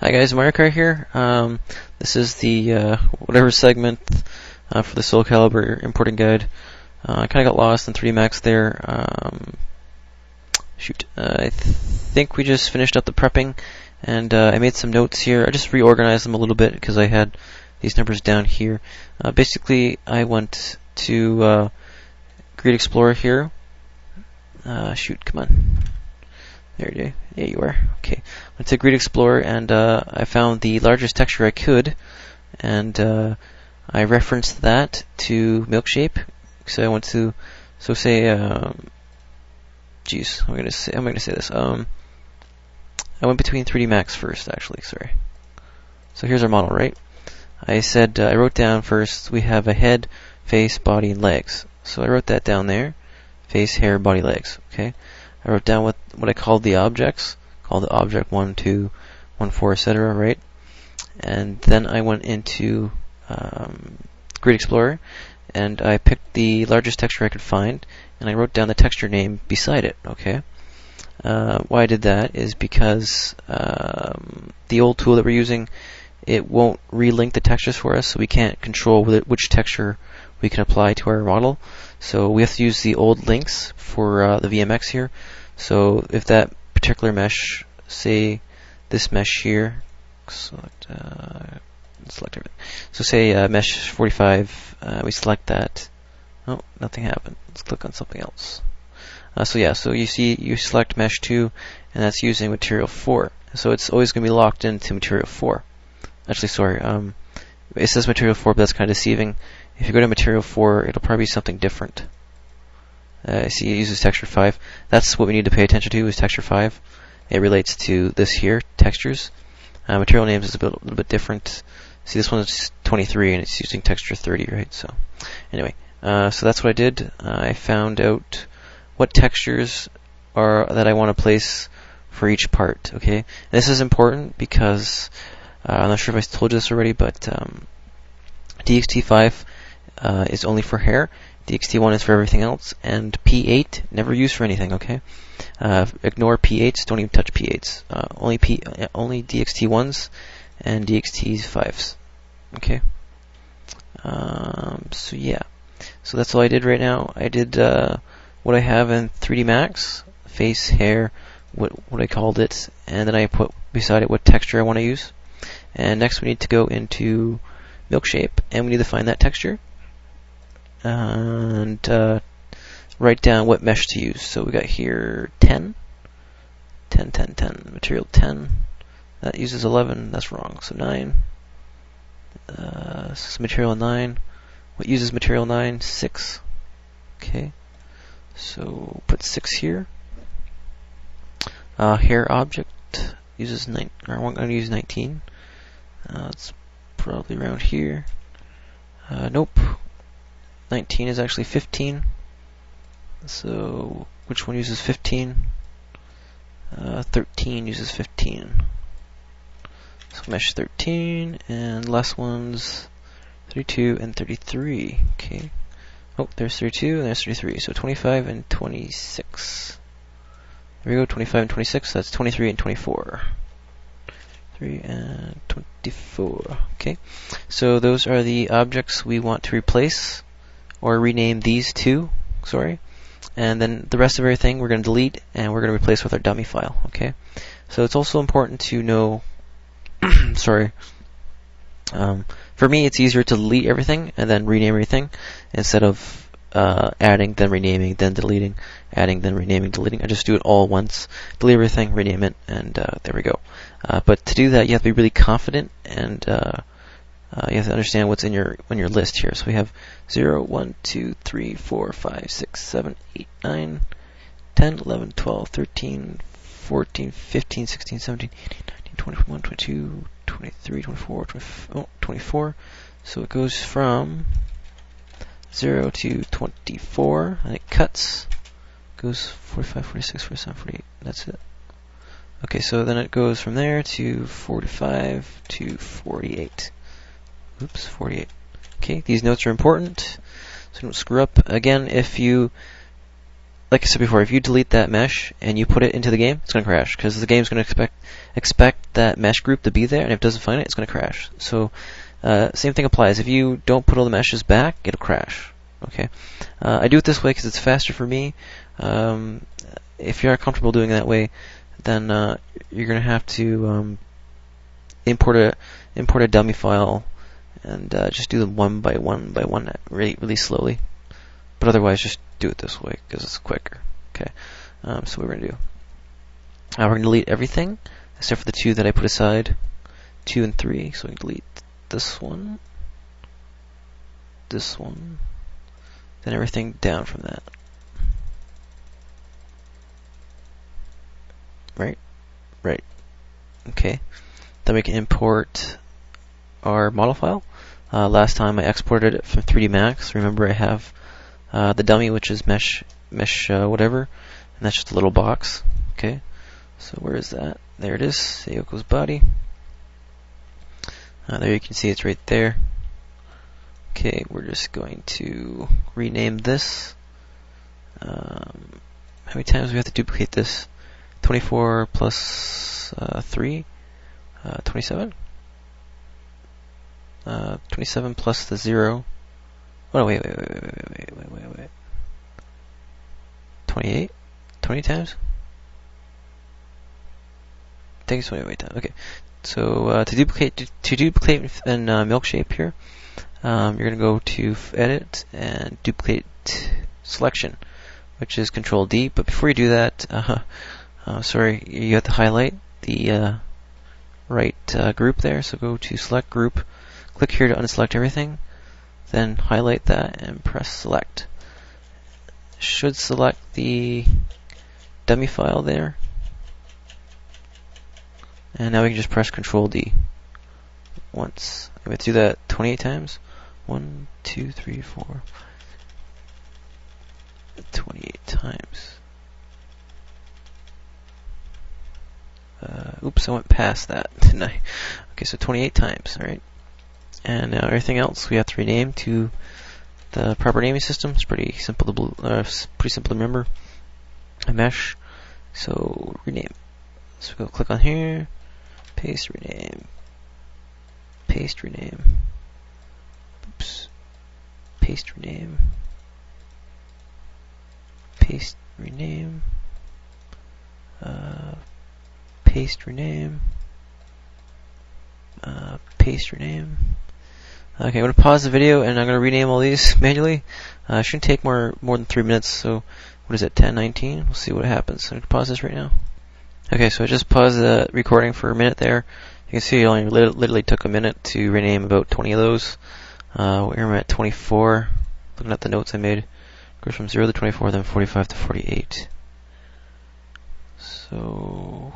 Hi guys, Mario Kart here. This is the whatever segment for the Soul Calibur importing guide. I kind of got lost in 3D Max there. I think we just finished up the prepping, and I made some notes here. I just reorganized them a little bit because I had these numbers down here. Basically, I went to Grid Explorer here. Come on. There you are. Yeah, you are. Okay. I went to Grid Explorer and I found the largest texture I could, and I referenced that to Milkshape. So I went to, I'm gonna say this. I went between 3D Max first, actually. Sorry. So here's our model, right? I wrote down first. We have a head, face, body, and legs. So I wrote that down there. Face, hair, body, legs. Okay. I wrote down what I called the objects, called the object 1, 2, 1, 4, etc., right? And then I went into Grid Explorer, and I picked the largest texture I could find, and I wrote down the texture name beside it, okay? Why I did that is because the old tool that we're using, it won't relink the textures for us, so we can't control which texture we can apply to our model. So we have to use the old links for the VMX here. So if that particular mesh, say this mesh here, select everything. So say mesh 45, we select that. Oh, nothing happened. Let's click on something else. So you see, you select mesh 2, and that's using material 4. So it's always going to be locked into material 4. Actually, sorry, it says material 4, but that's kind of deceiving. If you go to material 4, it'll probably be something different. See, it uses texture 5. That's what we need to pay attention to, is texture 5. It relates to this here, textures. Material names is a little bit different. See, this one's 23, and it's using texture 30, right? So, anyway, so that's what I did. I found out what textures that I want to place for each part, okay? And this is important because, I'm not sure if I told you this already, but DXT5 is only for hair. DXT1 is for everything else, and P8 never used for anything. Okay, ignore P8s. Don't even touch P8s. Only DXT1s and DXT5s. Okay. So that's all I did right now. I did what I have in 3D Max, face, hair, what I called it, and then I put beside it what texture I want to use. And next we need to go into Milkshape, and we need to find that texture. And write down what mesh to use. So we got here 10, material 10. That uses 11. That's wrong. So 9. This is material 9. What uses material 9? 6. Okay. So put 6 here. Hair object uses 9. Or I'm going to use 19. It's probably around here. Nope. 19 is actually 15. So which one uses 15? 13 uses 15. So mesh 13, and last one's 32 and 33. Okay. Oh, there's 32 and there's 33. So 25 and 26. There we go, 25 and 26. That's 23 and 24. 3 and 24. Okay. So those are the objects we want to replace, or rename these two, and then the rest of everything we're going to delete and we're going to replace with our dummy file, okay? So it's also important to know, for me it's easier to delete everything and then rename everything instead of adding, then renaming, then deleting, adding, then renaming, deleting. I just do it all once, delete everything, rename it, and there we go. But to do that, you have to be really confident, and you have to understand what's in your list here. So we have 0, 1, 2, 3, 4, 5, 6, 7, 8, 9, 10, 11, 12, 13, 14, 15, 16, 17, 18, 19, 20, 21, 22, 23, 24, 24. So it goes from 0 to 24, and it cuts. Goes 45, 46, 47, 48. That's it. Okay, so then it goes from there to 45 to 48. Oops, 48. Okay, these notes are important, so don't screw up. Again, if you like I said before, if you delete that mesh and you put it into the game, it's going to crash because the game's going to expect that mesh group to be there, and if it doesn't find it, it's going to crash. So same thing applies. If you don't put all the meshes back, it'll crash. Okay, I do it this way because it's faster for me. If you're not comfortable doing it that way, then you're going to have to import a dummy file and just do them one by one really slowly. But otherwise, just do it this way because it's quicker. Okay, so what we're going to do, we're going to delete everything except for the two that I put aside, 2 and 3. So we can delete this one, then everything down from that. Right. Okay. Then we can import our model file. Last time I exported it from 3D Max. Remember, I have the dummy, which is mesh whatever, and that's just a little box. Okay. So where is that? There it is. Sayoko's body. There you can see it's right there. Okay, we're just going to rename this. How many times do we have to duplicate this? 24 plus 3, 27. 27 plus the 0. Oh, no, wait. 28? 20 times? I think it's 28 times. Okay. So to duplicate in Milkshape here, you're going to go to Edit and Duplicate Selection, which is Control D. But before you do that, sorry, you have to highlight the right group there. So go to Select Group, click here to unselect everything, then highlight that and press Select. Should select the dummy file there. And now we can just press Control D once. I'm going to do that 28 times. 1, 2, 3, 4. 28 times. Oops, I went past that, didn't I? Okay, so 28 times, alright? And now everything else we have to rename to the proper naming system. It's pretty simple to remember. A mesh. So rename. So we go click on here. Paste rename. Paste rename. Oops. Paste rename. Paste rename. Paste rename. Paste rename. Okay, I'm going to pause the video and I'm going to rename all these manually. It shouldn't take more than 3 minutes, so what is it, 10:19? We'll see what happens. I'm going to pause this right now. Okay, so I just paused the recording for a minute there. You can see it only literally took a minute to rename about 20 of those. We're at 24. Looking at the notes I made. It goes from 0 to 24, then 45 to 48. So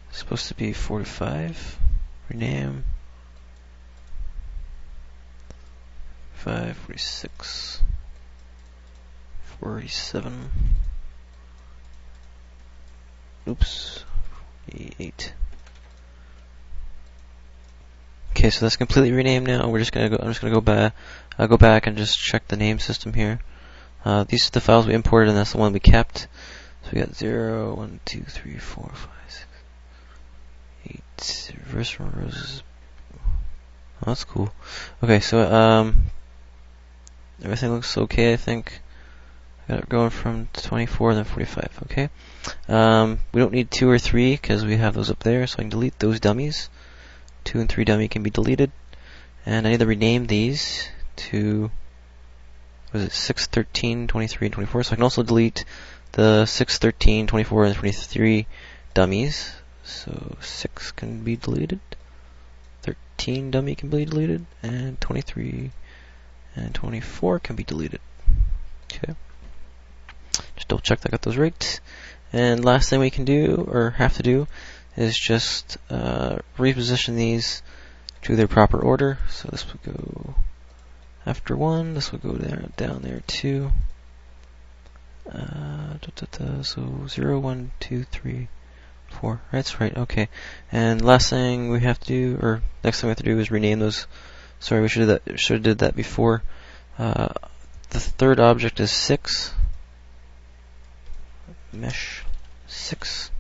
it's supposed to be 45. Rename. 5, 46. 47. Oops. 48. Okay, so that's completely renamed now. I'm just gonna go back and just check the name system here. These are the files we imported, and that's the one we kept. So we got 0, 1, 2, 3, 4, 5, 6, 8. Reverse from roses. Oh, that's cool. Okay, so everything looks okay, I think. Got it going from 24 then 45, okay? We don't need 2 or 3 because we have those up there, so I can delete those dummies. 2 and 3 dummy can be deleted. And I need to rename these to, was it 6, 13, 23, and 24? So I can also delete the 6, 13, 24, and 23 dummies. So 6 can be deleted. 13 dummy can be deleted. And 23 and 24 can be deleted. Okay. Just double check that I got those right. And last thing we can do, or have to do, is just reposition these to their proper order. So this will go after 1, this will go down there 2. So 0, 1, 2, 3, 4. That's right, okay. And last thing we have to do, or next thing we have to do is rename those. Sorry, we should have did that before. The third object is 6. Mesh 6.